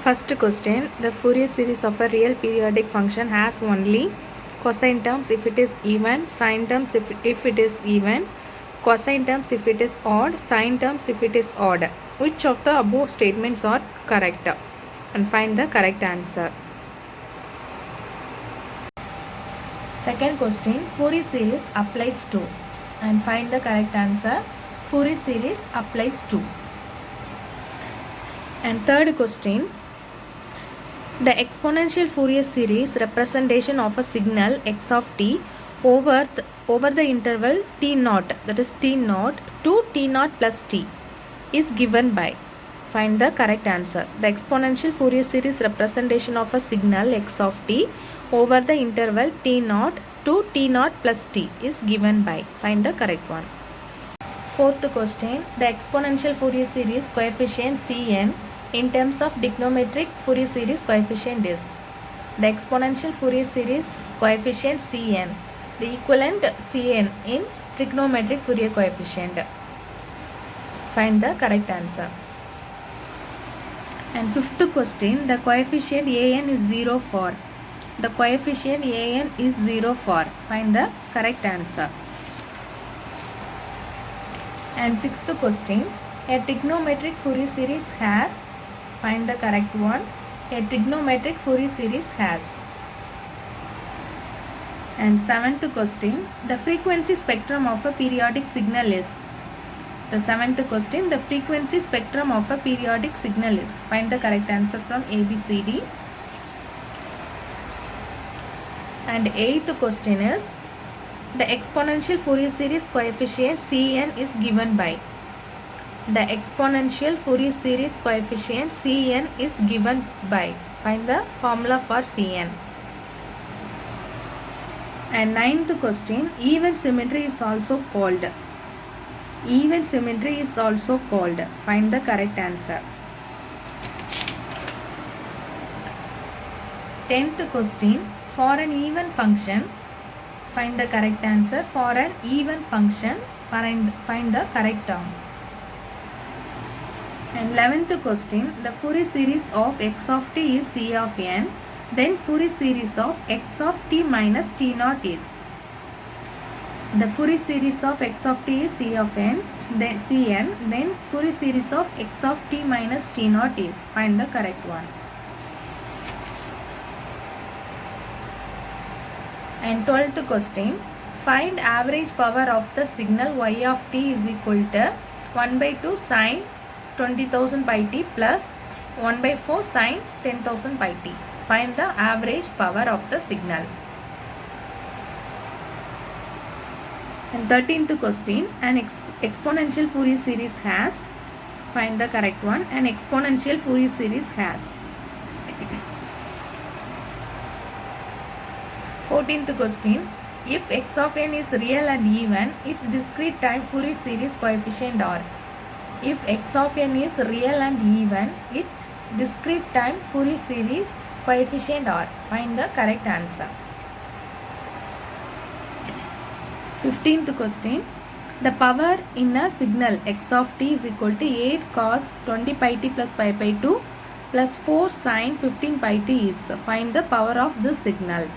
First question, the Fourier series of a real periodic function has only cosine terms if it is even, sine terms if it is even, cosine terms if it is odd, sine terms if it is odd. Which of the above statements are correct? And find the correct answer. Second question, Fourier series applies to, and find the correct answer. Fourier series applies to. And third question, the exponential Fourier series representation of a signal x of t over the interval t naught, that is t naught to t naught plus t, is given by. Find the correct answer. The exponential Fourier series representation of a signal x of t over the interval t naught to t naught plus t is given by. Find the correct one. Fourth question, the exponential Fourier series coefficient Cn in terms of trigonometric Fourier series coefficient is. The exponential Fourier series coefficient Cn, the equivalent Cn in trigonometric Fourier coefficient. Find the correct answer. And fifth question, the coefficient An is 0 for. The coefficient An is 0 for. Find the correct answer. And sixth question, a trigonometric Fourier series has. Find the correct one. A trigonometric Fourier series has. And seventh question, the frequency spectrum of a periodic signal is. The seventh question, the frequency spectrum of a periodic signal is. Find the correct answer from A, B, C, D. And eighth question is, the exponential Fourier series coefficient Cn is given by. The exponential Fourier series coefficient Cn is given by. Find the formula for Cn. And ninth question, even symmetry is also called. Even symmetry is also called. Find the correct answer. 10th question, for an even function, find the correct answer. For an even function, find the correct term. And 11th question, the Fourier series of x of t is c of n, then Fourier series of x of t minus t naught is. The Fourier series of x of t is c of n, then cn, then Fourier series of x of t minus t naught is. Find the correct one. And 12th question, find average power of the signal y of t is equal to 1 by 2 sine 20,000 pi t plus 1 by 4 sine 10,000 pi t. Find the average power of the signal. And 13th question, an exponential Fourier series has. Find the correct one. An exponential Fourier series has. 14th question, if x of n is real and even, its discrete time Fourier series coefficient are. If x of n is real and even, its discrete time Fourier series coefficient are. Find the correct answer. 15th question, the power in a signal x of t is equal to 8 cos 20 pi t plus pi by 2 plus 4 sine 15 pi t is. Find the power of this signal.